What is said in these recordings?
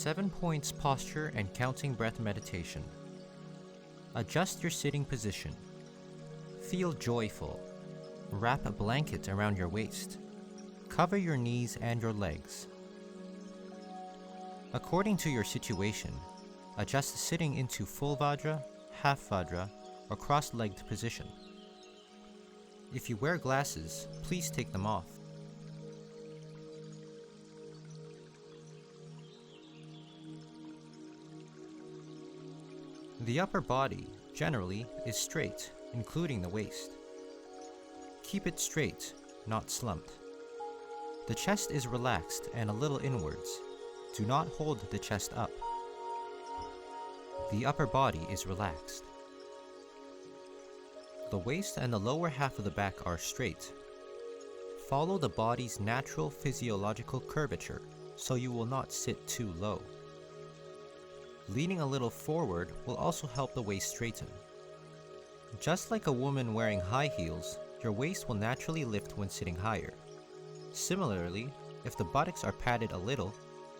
7 points posture and counting breath meditation. Adjust your sitting position. Feel joyful. Wrap a blanket around your waist. Cover your knees and your legs. According to your situation, adjust sitting into full vajra, half vajra, or cross-legged position. If you wear glasses, please take them off. The upper body, generally, is straight, including the waist. Keep it straight, not slumped. The chest is relaxed and a little inwards. Do not hold the chest up. The upper body is relaxed. The waist and the lower half of the back are straight. Follow the body's natural physiological curvature, so you will not sit too low. Leaning a little forward will also help the waist straighten. Just like a woman wearing high heels, your waist will naturally lift when sitting higher. Similarly, if the buttocks are padded a little,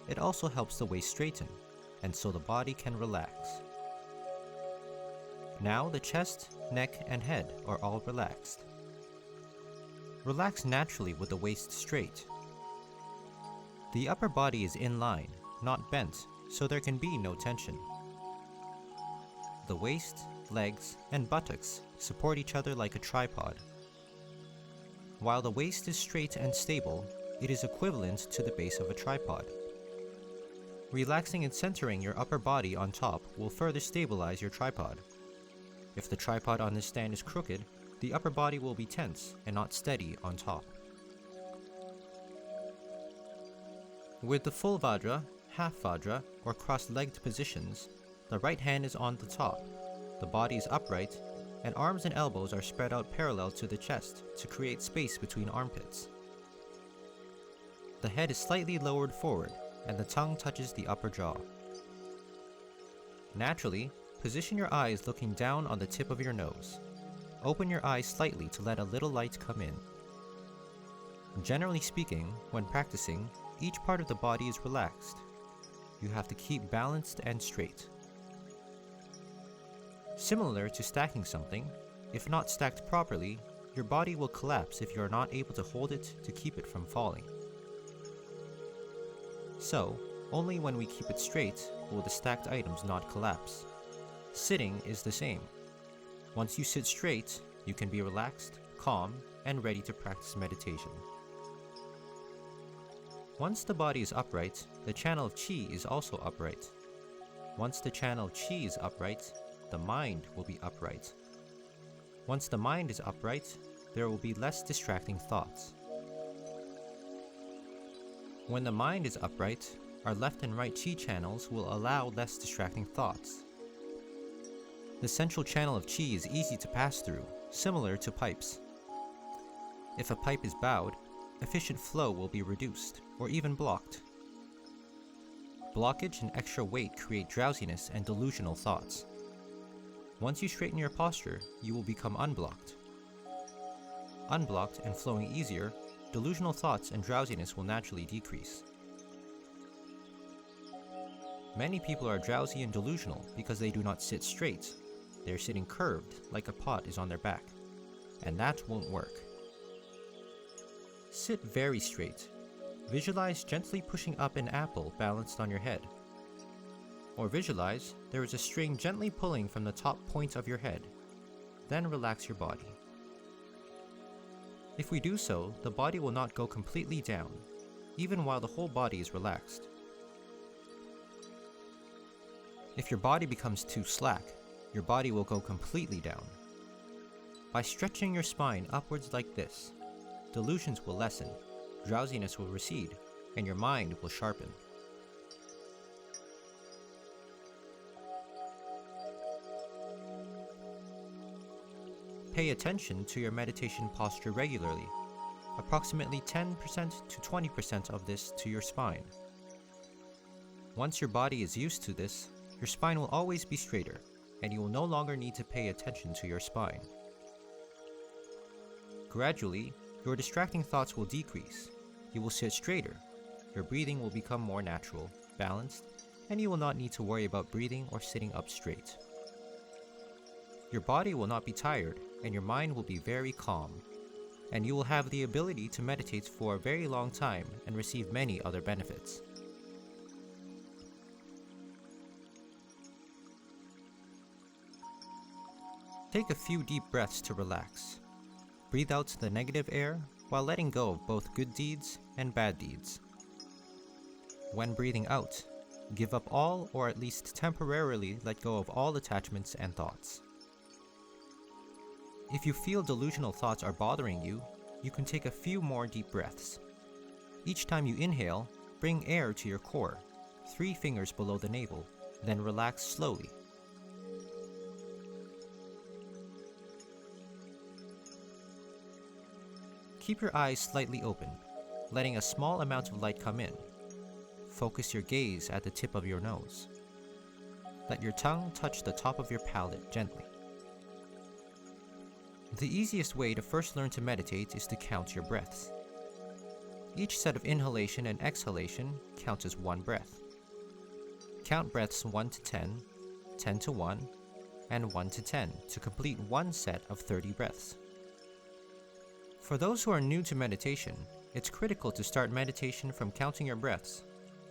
it also helps the waist straighten, and so the body can relax. Now the chest, neck, and head are all relaxed. Relax naturally with the waist straight. The upper body is in line, not bent, so there can be no tension. The waist, legs, and buttocks support each other like a tripod. While the waist is straight and stable, it is equivalent to the base of a tripod. Relaxing and centering your upper body on top will further stabilize your tripod. If the tripod on this stand is crooked, the upper body will be tense and not steady on top. With the full vajra, half vajra, or cross-legged positions, the right hand is on the top, the body is upright, and arms and elbows are spread out parallel to the chest to create space between armpits. The head is slightly lowered forward, and the tongue touches the upper jaw. Naturally, position your eyes looking down on the tip of your nose. Open your eyes slightly to let a little light come in. Generally speaking, when practicing, each part of the body is relaxed. You have to keep balanced and straight. Similar to stacking something, if not stacked properly, your body will collapse if you are not able to hold it to keep it from falling. So, only when we keep it straight will the stacked items not collapse. Sitting is the same. Once you sit straight, you can be relaxed, calm, and ready to practice meditation. Once the body is upright, the channel of qi is also upright. Once the channel of qi is upright, the mind will be upright. Once the mind is upright, there will be less distracting thoughts. When the mind is upright, our left and right qi channels will allow less distracting thoughts. The central channel of qi is easy to pass through, similar to pipes. If a pipe is bowed, efficient flow will be reduced, or even blocked. Blockage and extra weight create drowsiness and delusional thoughts. Once you straighten your posture, you will become unblocked. Unblocked and flowing easier, delusional thoughts and drowsiness will naturally decrease. Many people are drowsy and delusional because they do not sit straight. They are sitting curved, like a pot is on their back, and that won't work. Sit very straight. Visualize gently pushing up an apple balanced on your head. Or visualize there is a string gently pulling from the top point of your head. Then relax your body. If we do so, the body will not go completely down, even while the whole body is relaxed. If your body becomes too slack, your body will go completely down. By stretching your spine upwards like this, delusions will lessen, drowsiness will recede, and your mind will sharpen. Pay attention to your meditation posture regularly, approximately 10% to 20% of this to your spine. Once your body is used to this, your spine will always be straighter, and you will no longer need to pay attention to your spine. Gradually, your distracting thoughts will decrease. You will sit straighter. Your breathing will become more natural, balanced, and you will not need to worry about breathing or sitting up straight. Your body will not be tired, and your mind will be very calm, and you will have the ability to meditate for a very long time and receive many other benefits. Take a few deep breaths to relax. Breathe out the negative air while letting go of both good deeds and bad deeds. When breathing out, give up all or at least temporarily let go of all attachments and thoughts. If you feel delusional thoughts are bothering you, you can take a few more deep breaths. Each time you inhale, bring air to your core, 3 fingers below the navel, then relax slowly. Keep your eyes slightly open, letting a small amount of light come in. Focus your gaze at the tip of your nose. Let your tongue touch the top of your palate gently. The easiest way to first learn to meditate is to count your breaths. Each set of inhalation and exhalation counts as 1 breath. Count breaths 1 to 10, 10 to 1, and 1 to 10 to complete 1 set of 30 breaths. For those who are new to meditation, it's critical to start meditation from counting your breaths.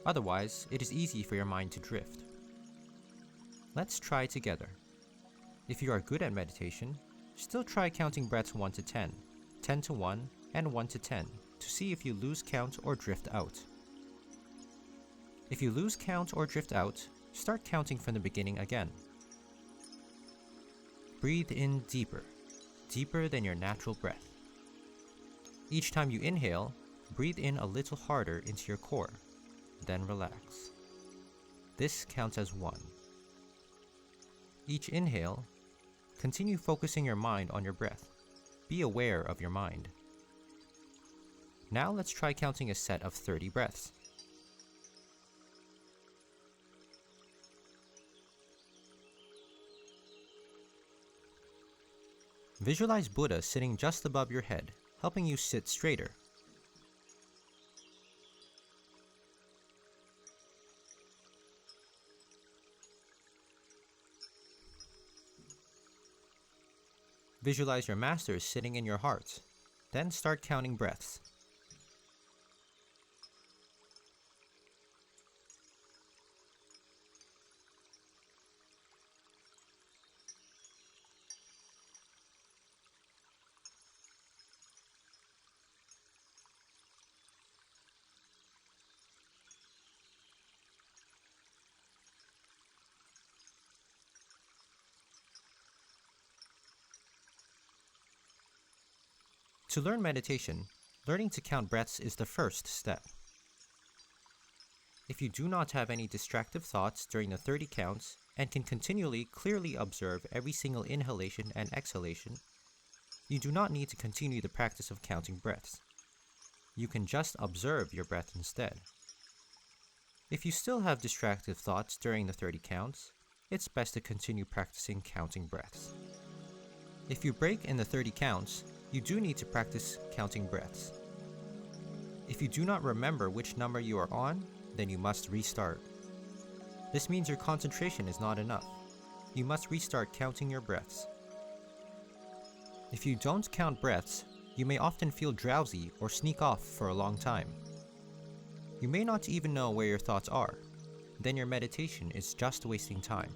Otherwise, it is easy for your mind to drift. Let's try together. If you are good at meditation, still try counting breaths 1 to 10, 10 to 1, and 1 to 10 to see if you lose count or drift out. If you lose count or drift out, start counting from the beginning again. Breathe in deeper, deeper than your natural breath. Each time you inhale, breathe in a little harder into your core, then relax. This counts as 1. Each inhale, continue focusing your mind on your breath. Be aware of your mind. Now let's try counting a set of 30 breaths. Visualize Buddha sitting just above your head, helping you sit straighter. Visualize your master sitting in your heart, then start counting breaths. To learn meditation, learning to count breaths is the first step. If you do not have any distractive thoughts during the 30 counts and can continually clearly observe every single inhalation and exhalation, you do not need to continue the practice of counting breaths. You can just observe your breath instead. If you still have distractive thoughts during the 30 counts, it's best to continue practicing counting breaths. If you break in the 30 counts, you do need to practice counting breaths. If you do not remember which number you are on, then you must restart. This means your concentration is not enough. You must restart counting your breaths. If you don't count breaths, you may often feel drowsy or sneak off for a long time. You may not even know where your thoughts are. Then your meditation is just wasting time.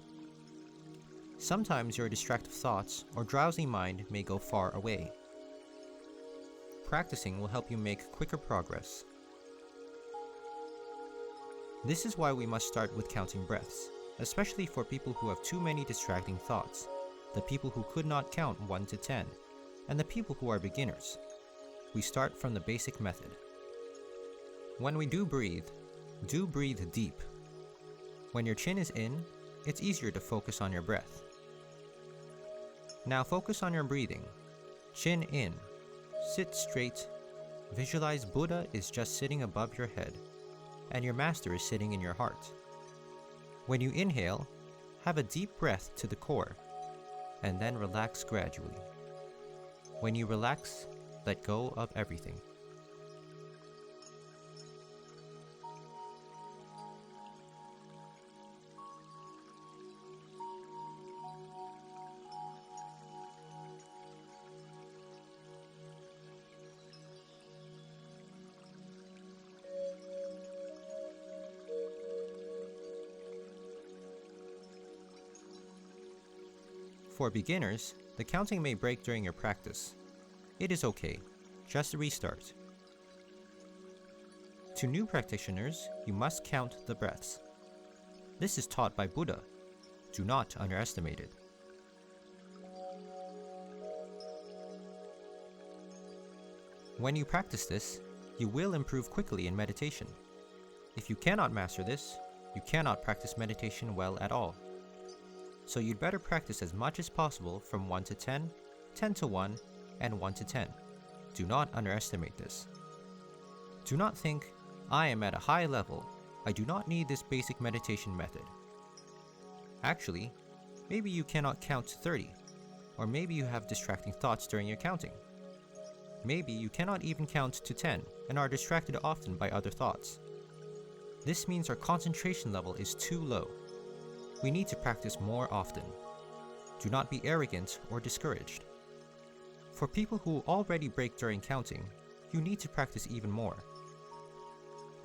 Sometimes your distractive thoughts or drowsy mind may go far away. Practicing will help you make quicker progress. This is why we must start with counting breaths, especially for people who have too many distracting thoughts, the people who could not count 1 to 10, and the people who are beginners. We start from the basic method. When we do breathe deep. When your chin is in, it's easier to focus on your breath. Now focus on your breathing. Chin in. Sit straight. Visualize Buddha is just sitting above your head, and your master is sitting in your heart. When you inhale, have a deep breath to the core, and then relax gradually. When you relax, let go of everything. For beginners, the counting may break during your practice. It is okay, just restart. To new practitioners, you must count the breaths. This is taught by Buddha. Do not underestimate it. When you practice this, you will improve quickly in meditation. If you cannot master this, you cannot practice meditation well at all. So you'd better practice as much as possible from 1 to 10, 10 to 1, and 1 to 10. Do not underestimate this. Do not think, I am at a high level, I do not need this basic meditation method. Actually, maybe you cannot count to 30, or maybe you have distracting thoughts during your counting. Maybe you cannot even count to 10 and are distracted often by other thoughts. This means our concentration level is too low. We need to practice more often. Do not be arrogant or discouraged. For people who already break during counting, you need to practice even more.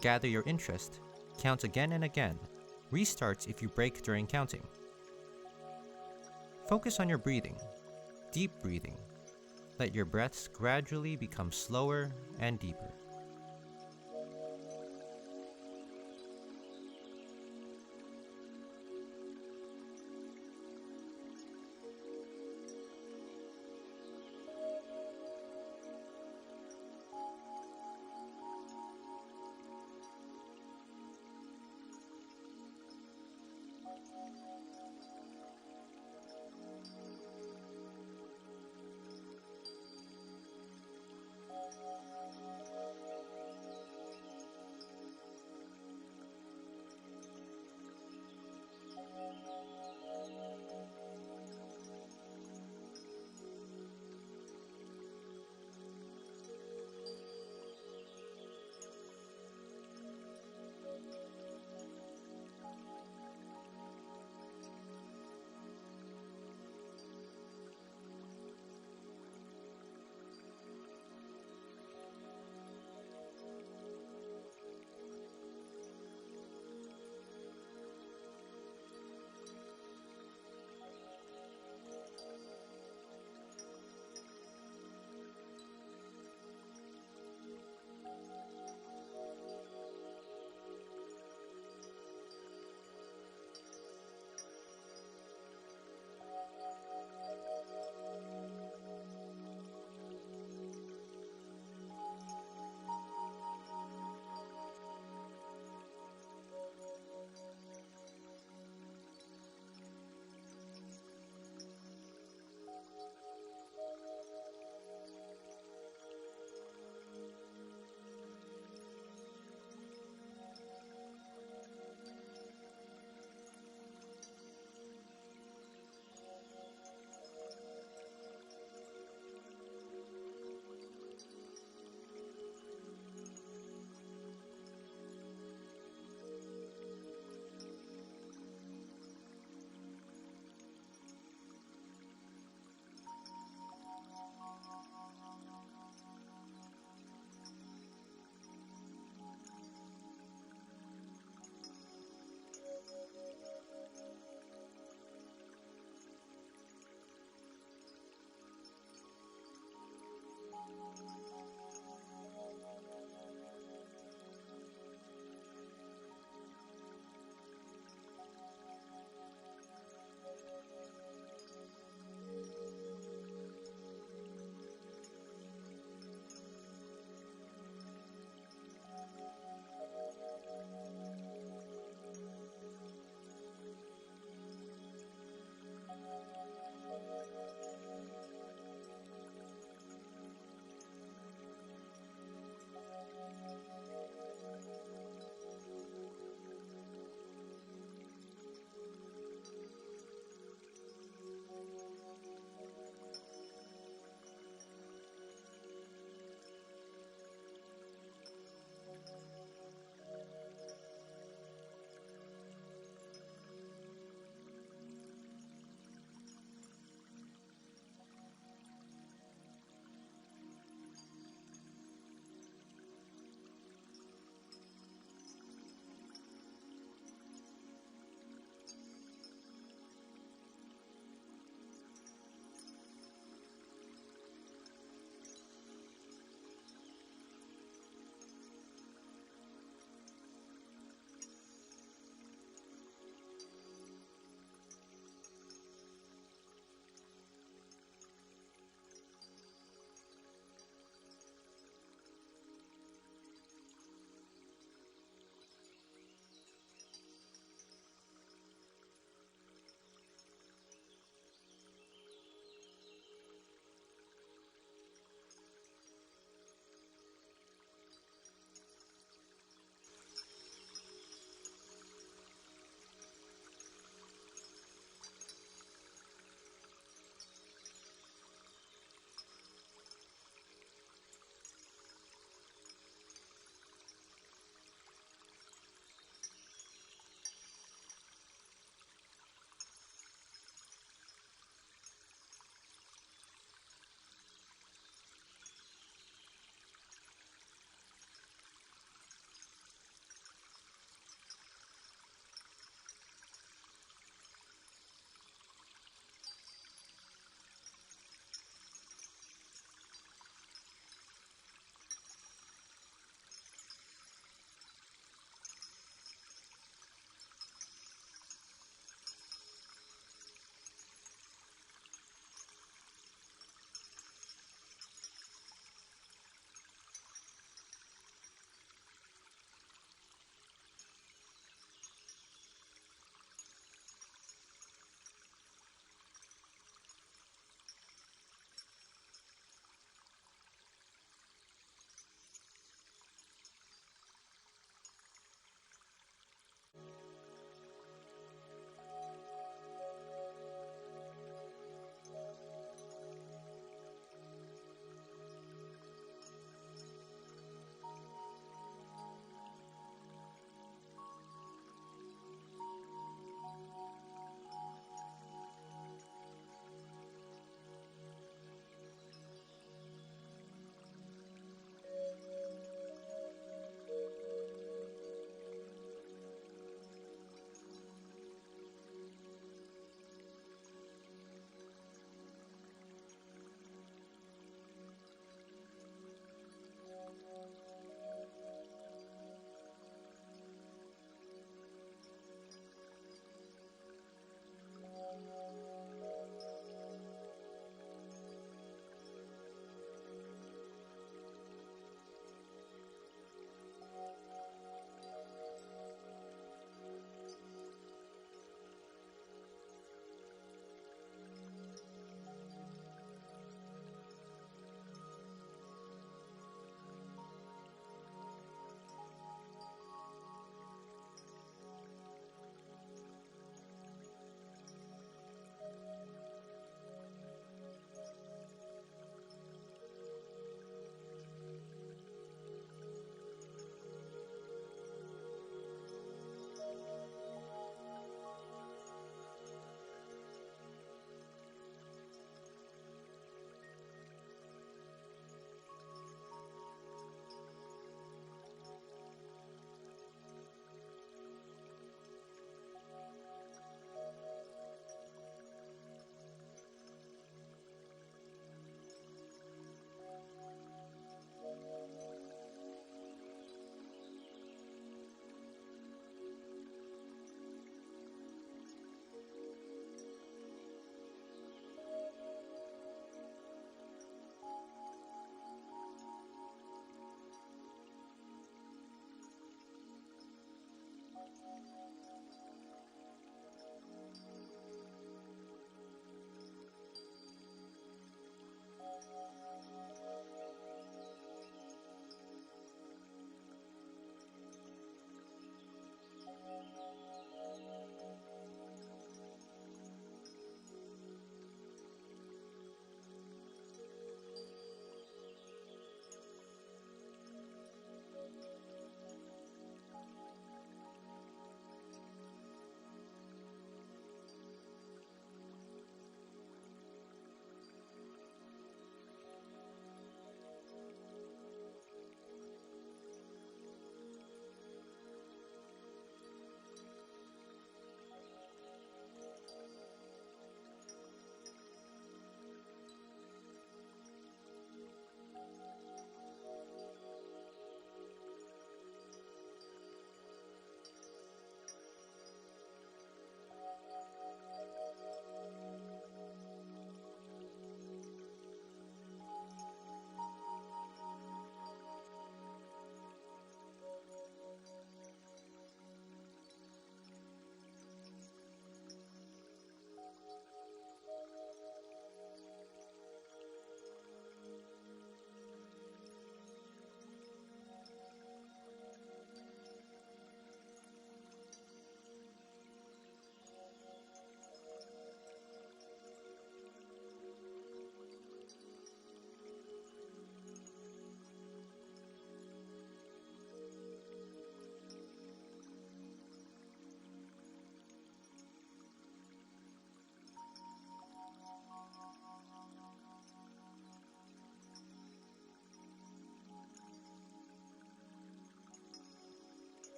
Gather your interest, count again and again, restart if you break during counting. Focus on your breathing, deep breathing. Let your breaths gradually become slower and deeper.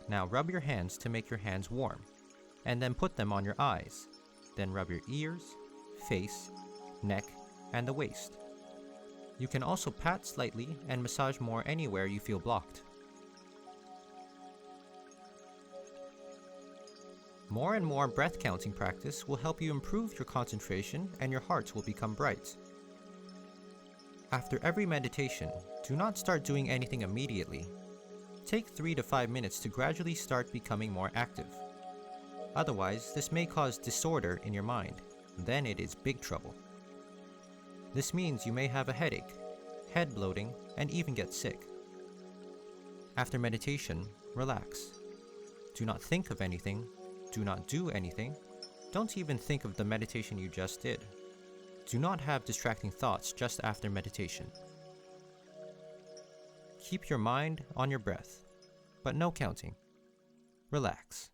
Now rub your hands to make your hands warm, and then put them on your eyes. Then rub your ears, face, neck, and the waist. You can also pat slightly and massage more anywhere you feel blocked. More and more breath counting practice will help you improve your concentration and your heart will become bright. After every meditation, do not start doing anything immediately. Take 3 to 5 minutes to gradually start becoming more active. Otherwise, this may cause disorder in your mind. Then it is big trouble. This means you may have a headache, head bloating, and even get sick. After meditation, relax. Do not think of anything. Do not do anything. Don't even think of the meditation you just did. Do not have distracting thoughts just after meditation. Keep your mind on your breath, but no counting. Relax.